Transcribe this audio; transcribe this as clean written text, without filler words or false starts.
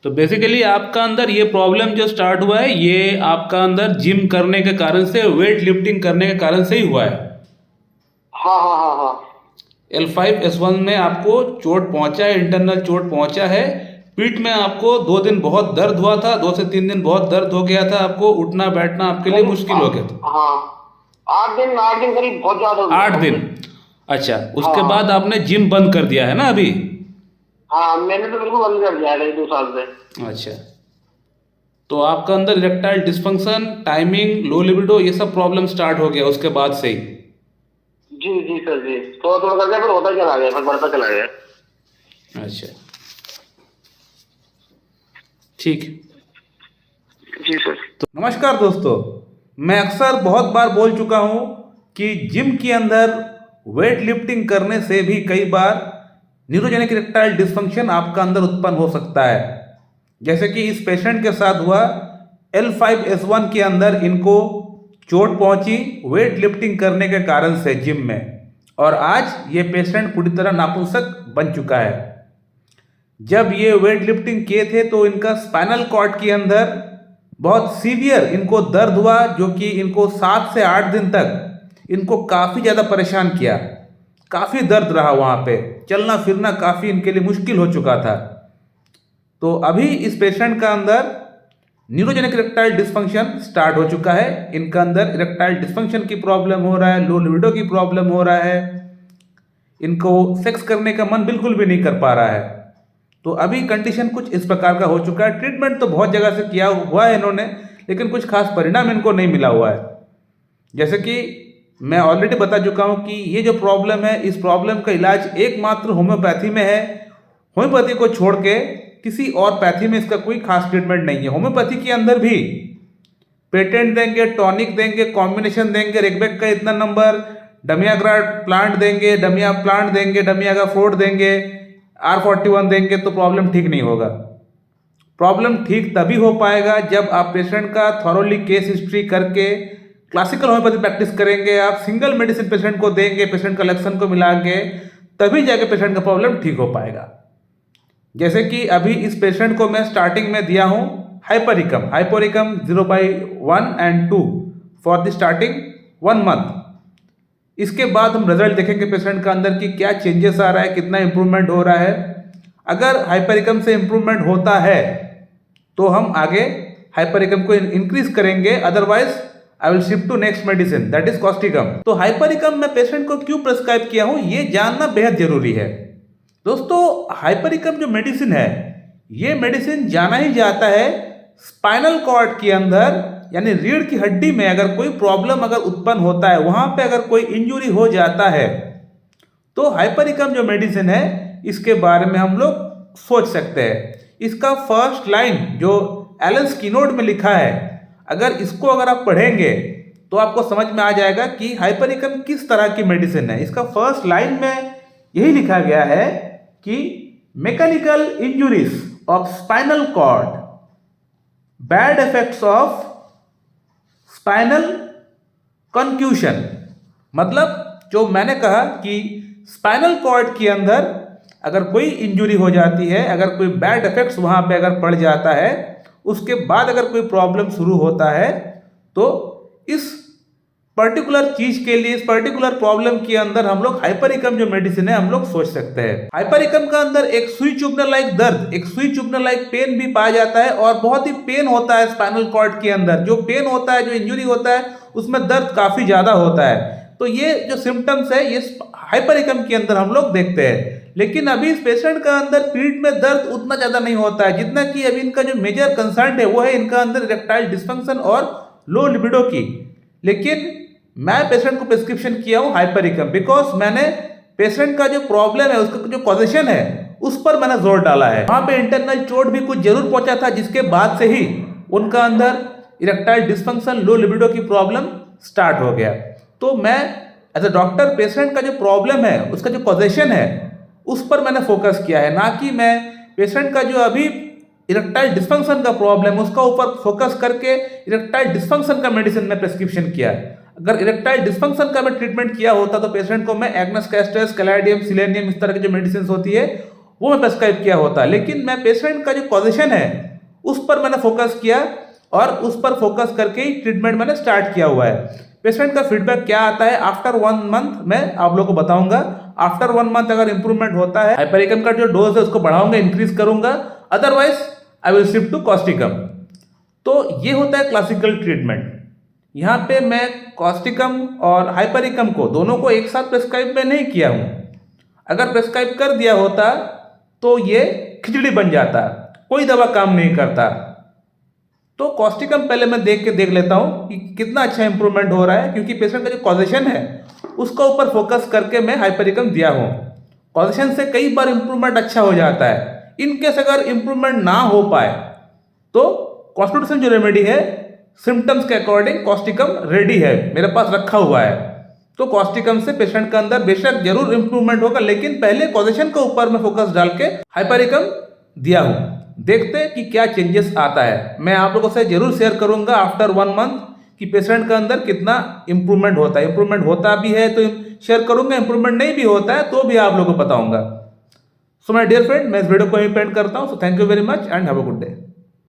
तो बेसिकली आपका अंदर ये प्रॉब्लम जो स्टार्ट हुआ है ये आपका अंदर जिम करने के कारण से, वेट लिफ्टिंग करने के कारण से ही हुआ है। हाँ हाँ हाँ हाँ। L5S1 में आपको चोट पहुंचा है, इंटरनल चोट पहुंचा है। पीठ में आपको 2 दिन बहुत दर्द हुआ था, 2 से 3 दिन बहुत दर्द हो गया था, आपको उठना बैठना आपके लिए करीब मुश्किल हो गया था। हाँ, 8 दिन करीब बहुत ज्यादा हो गया आठ था दिन मुझे। अच्छा, हाँ उसके बाद हाँ आपने जिम बंद कर दिया है ना अभी? हाँ, मैंने तो बिल्कुल बंद कर दिया है 2 साल से। अच्छा, तो आपका अंदर erectile dysfunction, timing, low libido, ये सब प्रॉब्लम स्टार्ट हो गया उसके बाद से ही? जी जी सर जी, थोड़ा थोड़ा करके फिर होता चला गया, फिर बढ़ता चला गया। अच्छा, ठीक। जी सर। तो नमस्कार दोस्तों, मैं अक्सर बहुत बार बोल चुका हूँ कि जिम के अंदर वेट लिफ्टिंग करने से भी कई बार न्यूरोजेनिक इरेक्टाइल डिस्फंक्शन आपका अंदर उत्पन्न हो सकता है। जैसे कि इस पेशेंट के साथ हुआ, L5S1 के अंदर इनको चोट पहुंची वेट लिफ्टिंग करने के कारण से जिम में, और आज ये पेशेंट पूरी तरह नापुंसक बन चुका है। जब ये वेट लिफ्टिंग किए थे तो इनका स्पाइनल कॉर्ड के अंदर बहुत सीवियर इनको दर्द हुआ, जो कि इनको 7 से 8 दिन तक इनको काफ़ी ज़्यादा परेशान किया। काफ़ी दर्द रहा वहाँ पे, चलना फिरना काफ़ी इनके लिए मुश्किल हो चुका था। तो अभी इस पेशेंट का अंदर न्यूरोजेनिक इरेक्टाइल डिस्फंक्शन स्टार्ट हो चुका है। इनका अंदर इरेक्टाइल डिस्फंक्शन की प्रॉब्लम हो रहा है, लो लिबिडो की प्रॉब्लम हो रहा है, इनको सेक्स करने का मन बिल्कुल भी नहीं कर पा रहा है। तो अभी कंडीशन कुछ इस प्रकार का हो चुका है। ट्रीटमेंट तो बहुत जगह से किया हुआ है इन्होंने, लेकिन कुछ खास परिणाम इनको नहीं मिला हुआ है। जैसे कि मैं ऑलरेडी बता चुका हूँ कि ये जो प्रॉब्लम है, इस प्रॉब्लम का इलाज एकमात्र होम्योपैथी में है। होम्योपैथी को छोड़ के किसी और पैथी में इसका कोई खास ट्रीटमेंट नहीं है। होम्योपैथी के अंदर भी पेटेंट देंगे, टॉनिक देंगे, कॉम्बिनेशन देंगे, रेगबेक का इतना नंबर, डमियाग्रा प्लांट देंगे, डमिया प्लांट देंगे, डमियागा फोर्ट देंगे, R41 देंगे, तो प्रॉब्लम ठीक नहीं होगा। प्रॉब्लम ठीक तभी हो पाएगा जब आप पेशेंट का थॉरोली केस हिस्ट्री करके क्लासिकल होम्योपैथी प्रैक्टिस करेंगे, आप सिंगल मेडिसिन पेशेंट को देंगे, पेशेंट का लक्षण को मिला के, तभी जाके पेशेंट का प्रॉब्लम ठीक हो पाएगा। जैसे कि अभी इस पेशेंट को मैं स्टार्टिंग में दिया हूँ hypericum 0/1 and 2 for the starting 1 month. इसके बाद हम रिजल्ट देखेंगे पेशेंट का अंदर कि क्या चेंजेस आ रहा है, कितना इंप्रूवमेंट हो रहा है। अगर हाइपरिकम से इंप्रूवमेंट होता है तो हम आगे हाइपरिकम को इंक्रीज करेंगे, otherwise I will shift to next medicine, that is causticum. तो हाइपरिकम मैं पेशेंट को क्यों प्रिस्क्राइब किया हूं, ये जानना बेहद जरूरी है। दोस्तों, हाइपरिकम जो मेडिसिन है, ये मेडिसिन जाना ही जाता है स्पाइनल कॉर्ड के अंदर, यानी रीढ़ की हड्डी में अगर कोई प्रॉब्लम अगर उत्पन्न होता है, वहां पे अगर कोई इंजुरी हो जाता है, तो हाइपरिकम जो मेडिसिन है इसके बारे में हम लोग सोच सकते हैं। इसका फर्स्ट लाइन जो एलन स्किनोड में लिखा है, अगर इसको अगर आप पढ़ेंगे तो आपको समझ में आ जाएगा कि हाइपरिकम किस तरह की मेडिसिन है। इसका फर्स्ट लाइन में यही लिखा गया है कि mechanical injuries of spinal cord, bad effects of spinal concussion. मतलब जो मैंने कहा कि स्पाइनल कॉर्ड के अंदर अगर कोई इंजुरी हो जाती है, अगर कोई बैड इफेक्ट्स वहां पे अगर पड़ जाता है, उसके बाद अगर कोई प्रॉब्लम शुरू होता है, तो इस पर्टिकुलर चीज के लिए, इस पर्टिकुलर प्रॉब्लम के अंदर हम लोग हाइपरिकम जो मेडिसिन है हम लोग सोच सकते हैं। हाइपरिकम का अंदर एक सुई चुभने लायक दर्द, एक सुई चुभने लायक पेन भी पाया जाता है, और बहुत ही पेन होता है स्पाइनल कॉर्ड के अंदर। जो पेन होता है, जो इंजुरी होता है, उसमें दर्द काफी ज्यादा होता है। तो ये जो सिम्टम्स है, ये हाइपरिकम के अंदर हम लोग देखते हैं। लेकिन अभी इस पेशेंट का अंदर पीठ में दर्द उतना ज्यादा नहीं होता है, जितना कि अभी इनका जो मेजर कंसर्न है वो है इनका अंदर इरेक्टाइल डिस्फंक्शन और लो लिबिडो की। लेकिन मैं पेशेंट को प्रिस्क्रिप्शन किया हूं हाइपरिकम, बिकॉज मैंने पेशेंट का जो प्रॉब्लम है, उसका जो कॉजेशन है, उस पर मैंने जोर डाला है। वहां पे इंटरनल चोट भी कुछ जरूर पहुंचा था, जिसके बाद से ही उनका अंदर इरेक्टाइल डिस्फंक्शन, लो लिबिडो की प्रॉब्लम स्टार्ट हो गया। तो मैं एज अ डॉक्टर पेशेंट का जो प्रॉब्लम है, उसका जो कॉजेशन है, उस पर मैंने फोकस किया है, ना कि मैं पेशेंट का जो अभी इरेक्टाइल डिस्फंक्शन का प्रॉब्लम है उसका ऊपर फोकस करके इरेक्टाइल डिस्फंक्शन का मेडिसिन में प्रिस्क्रिप्शन किया। अगर इरेक्टाइल डिस्फंक्शन का मैं ट्रीटमेंट किया होता तो पेशेंट को मैं एग्नस कैस्टस, कैलाइडियम, सिलेनियम, इस तरह की जो मेडिसिन होती है वो मैं प्रेस्क्राइब किया होता, लेकिन मैं पेशेंट का जो कॉजेशन है उस पर मैंने फोकस किया और उस पर फोकस करके ही ट्रीटमेंट मैंने स्टार्ट किया हुआ है। पेशेंट का फीडबैक क्या आता है आफ्टर 1 मंथ मैं आप लोगों को बताऊंगा। आफ्टर 1 मंथ अगर इंप्रूवमेंट होता है, हाइपरिकम का जो डोज है उसको बढ़ाऊंगा, इंक्रीज करूंगा, otherwise I will shift to causticum. तो ये होता है क्लासिकल ट्रीटमेंट। यहाँ पे मैं कॉस्टिकम और हाइपरिकम को दोनों को एक साथ प्रेस्क्राइब में नहीं किया हूँ। अगर प्रेस्क्राइब कर दिया होता तो ये खिचड़ी बन जाता, कोई दवा काम नहीं करता। तो कॉस्टिकम पहले मैं देख लेता हूँ कि कितना अच्छा इंप्रूवमेंट हो रहा है, क्योंकि पेशेंट का जो कॉजेशन है उसका ऊपर फोकस करके मैं हाइपरिकम दिया हूँ। कॉजेशन से कई बार इंप्रूवमेंट अच्छा हो जाता है। इनकेस अगर इंप्रूवमेंट ना हो पाए तो कॉन्स्टिट्यूशन जो रेमेडी है, सिम्टम्स के अकॉर्डिंग कॉस्टिकम रेडी है, मेरे पास रखा हुआ है। तो कॉस्टिकम से पेशेंट का अंदर बेशक जरूर इंप्रूवमेंट होगा, लेकिन पहले कॉजेशन के ऊपर मैं फोकस डाल के हाइपरिकम दिया हूँ। देखते हैं कि क्या चेंजेस आता है। मैं आप लोगों से जरूर शेयर करूंगा आफ्टर 1 मंथ कि पेशेंट का अंदर कितना इंप्रूवमेंट होता है। इंप्रूवमेंट होता भी है तो शेयर करूंगा, इंप्रूवमेंट नहीं भी होता है तो भी आप लोगों को बताऊंगा। सो माय डियर फ्रेंड, मैं इस वीडियो को यहीं पे एंड करता हूं। So thank you very much and have a good day.